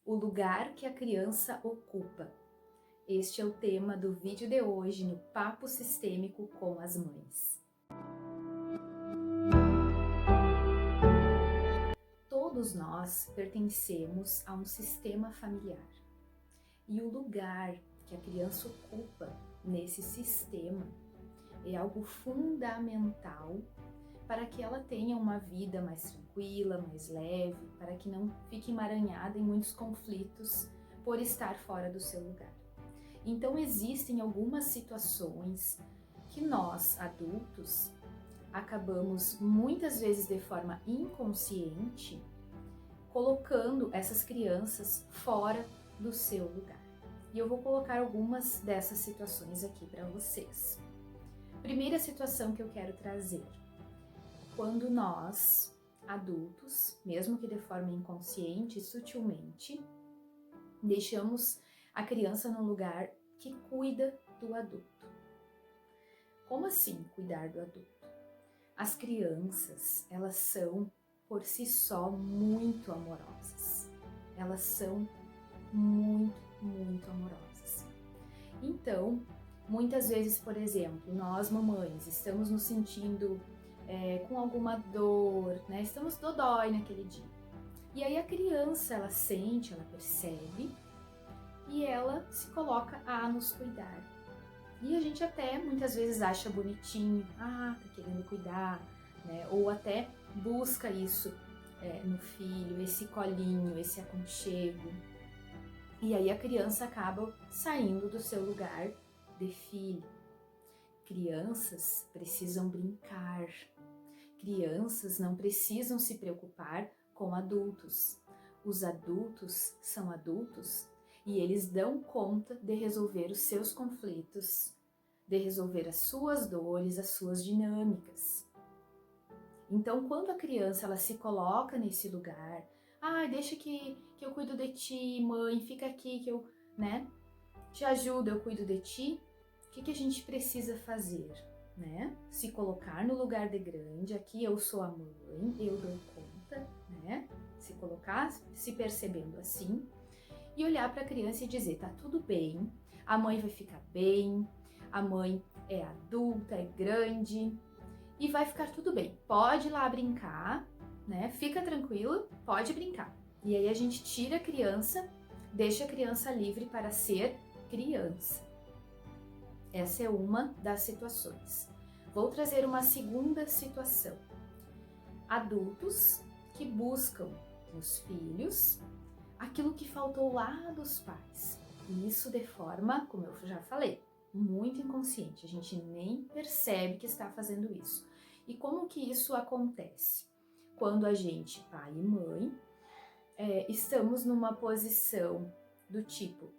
o lugar que a criança ocupa. Este é o tema do vídeo de hoje no Papo Sistêmico com as Mães. Todos nós pertencemos a um sistema familiar e o lugar que a criança ocupa nesse sistema é algo fundamental para que ela tenha uma vida mais tranquila, mais leve, para que não fique emaranhada em muitos conflitos por estar fora do seu lugar. Então existem algumas situações que nós, adultos, acabamos muitas vezes de forma inconsciente colocando essas crianças fora do seu lugar. E eu vou colocar algumas dessas situações aqui para vocês. Primeira situação que eu quero trazer. Quando nós, adultos, mesmo que de forma inconsciente, sutilmente, deixamos a criança no lugar que cuida do adulto. Como assim cuidar do adulto? As crianças, elas são por si só muito amorosas. Elas são muito amorosas. Então, muitas vezes, por exemplo, nós mamães estamos nos sentindo com alguma dor, né? Estamos dodói naquele dia. E aí a criança, ela sente, ela percebe e ela se coloca a nos cuidar. E a gente até muitas vezes acha bonitinho, tá querendo cuidar, né? Ou até busca isso no filho, esse colinho, esse aconchego. E aí a criança acaba saindo do seu lugar de filho. Crianças precisam brincar. Crianças não precisam se preocupar com adultos. Os adultos são adultos e eles dão conta de resolver os seus conflitos, de resolver as suas dores, as suas dinâmicas. Então, quando a criança ela se coloca nesse lugar, deixa que eu cuido de ti, mãe, fica aqui que eu, te ajudo, eu cuido de ti. O que a gente precisa fazer? Se colocar no lugar de grande, aqui eu sou a mãe, eu dou conta, se colocar, se percebendo assim, e olhar para a criança e dizer, tá tudo bem, a mãe vai ficar bem, a mãe é adulta, é grande, e vai ficar tudo bem, pode ir lá brincar, fica tranquilo, pode brincar. E aí a gente tira a criança, deixa a criança livre para ser criança. Essa é uma das situações. Vou trazer uma segunda situação. Adultos que buscam nos filhos aquilo que faltou lá dos pais. E isso de forma, como eu já falei, muito inconsciente. A gente nem percebe que está fazendo isso. E como que isso acontece? Quando a gente, pai e mãe, estamos numa posição do tipo: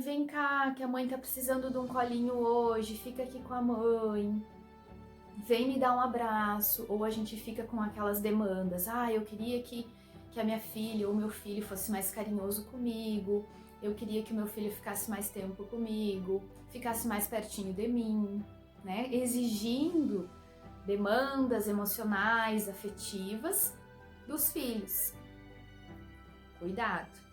vem cá, que a mãe tá precisando de um colinho hoje, fica aqui com a mãe, vem me dar um abraço. Ou a gente fica com aquelas demandas, eu queria que a minha filha ou meu filho fosse mais carinhoso comigo, eu queria que o meu filho ficasse mais tempo comigo, ficasse mais pertinho de mim, exigindo demandas emocionais, afetivas dos filhos. Cuidado!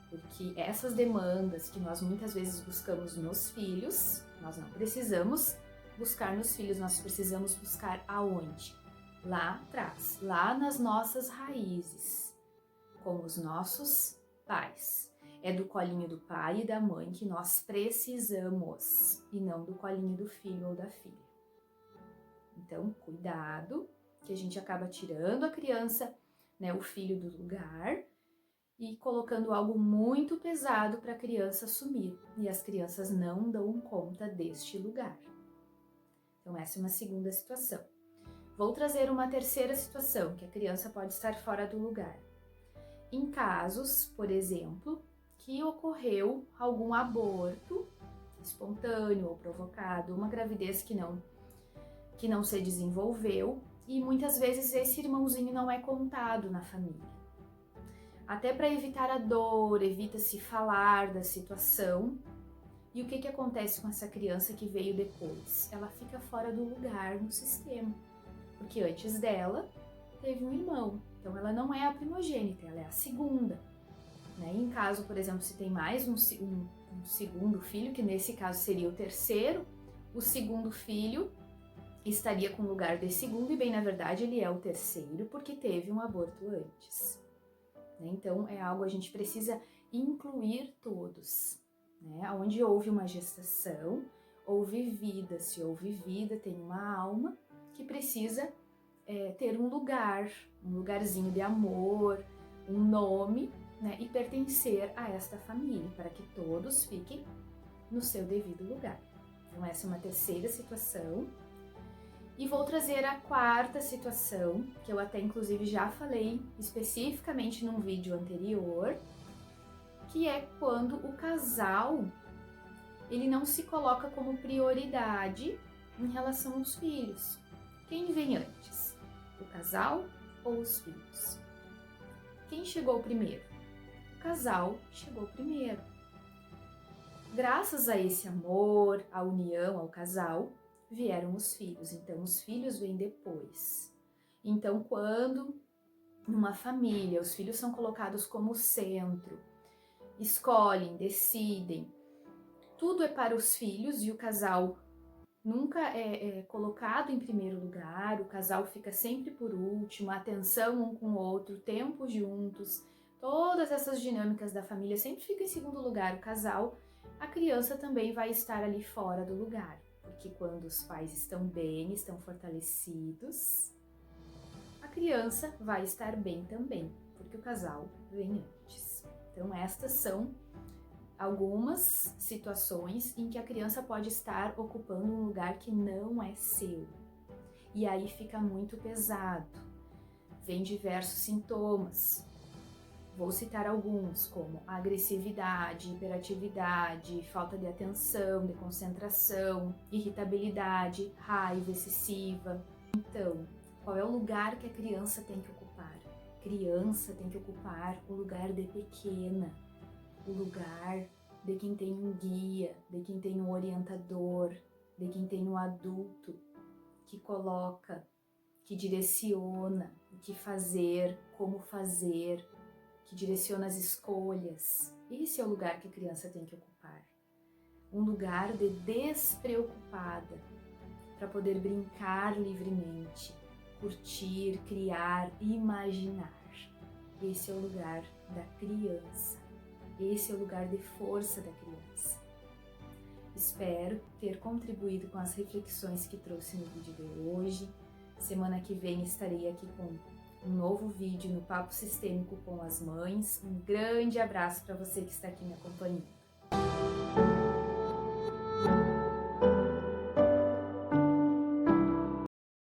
Porque essas demandas que nós muitas vezes buscamos nos filhos, nós não precisamos buscar nos filhos, nós precisamos buscar aonde? Lá atrás, lá nas nossas raízes, com os nossos pais. É do colinho do pai e da mãe que nós precisamos, e não do colinho do filho ou da filha. Então, cuidado, que a gente acaba tirando a criança, o filho do lugar, e colocando algo muito pesado para a criança assumir. E as crianças não dão conta deste lugar. Então essa é uma segunda situação. Vou trazer uma terceira situação, que a criança pode estar fora do lugar. Em casos, por exemplo, que ocorreu algum aborto espontâneo ou provocado, uma gravidez que não se desenvolveu, e muitas vezes esse irmãozinho não é contado na família. Até para evitar a dor, evita-se falar da situação. E o que acontece com essa criança que veio depois? Ela fica fora do lugar no sistema, porque antes dela teve um irmão, então ela não é a primogênita, ela é a segunda. né? Em caso, por exemplo, se tem mais um segundo filho, que nesse caso seria o terceiro, o segundo filho estaria com o lugar de segundo e bem na verdade ele é o terceiro porque teve um aborto antes, né? Então é algo a gente precisa incluir todos, né? Onde houve uma gestação, houve vida. Se houve vida, tem uma alma que precisa ter um lugar, um lugarzinho de amor, um nome, né? E pertencer a esta família, para que todos fiquem no seu devido lugar. Então essa é uma terceira situação. E vou trazer a quarta situação, que eu até inclusive já falei especificamente num vídeo anterior, que é quando o casal ele não se coloca como prioridade em relação aos filhos. Quem vem antes? O casal ou os filhos? Quem chegou primeiro? O casal chegou primeiro. Graças a esse amor, à união, ao casal, vieram os filhos. Então, os filhos vêm depois. Então, quando numa família os filhos são colocados como centro, escolhem, decidem, tudo é para os filhos e o casal nunca é colocado em primeiro lugar, o casal fica sempre por último, a atenção um com o outro, tempo juntos, todas essas dinâmicas da família sempre ficam em segundo lugar, o casal, a criança também vai estar ali fora do lugar, porque quando os pais estão bem, estão fortalecidos, a criança vai estar bem também, porque o casal vem antes. Então estas são algumas situações em que a criança pode estar ocupando um lugar que não é seu. E aí fica muito pesado. Vem diversos sintomas. Vou citar alguns, como agressividade, hiperatividade, falta de atenção, de concentração, irritabilidade, raiva excessiva. Então, qual é o lugar que a criança tem que ocupar? A criança tem que ocupar o lugar de pequena, o lugar de quem tem um guia, de quem tem um orientador, de quem tem um adulto que coloca, que direciona o que fazer, como fazer, que direciona as escolhas. Esse é o lugar que a criança tem que ocupar. Um lugar de despreocupada, para poder brincar livremente, curtir, criar, imaginar. Esse é o lugar da criança. Esse é o lugar de força da criança. Espero ter contribuído com as reflexões que trouxe no vídeo de hoje. Semana que vem estarei aqui com um novo vídeo no Papo Sistêmico com as Mães. Um grande abraço para você que está aqui me acompanhando.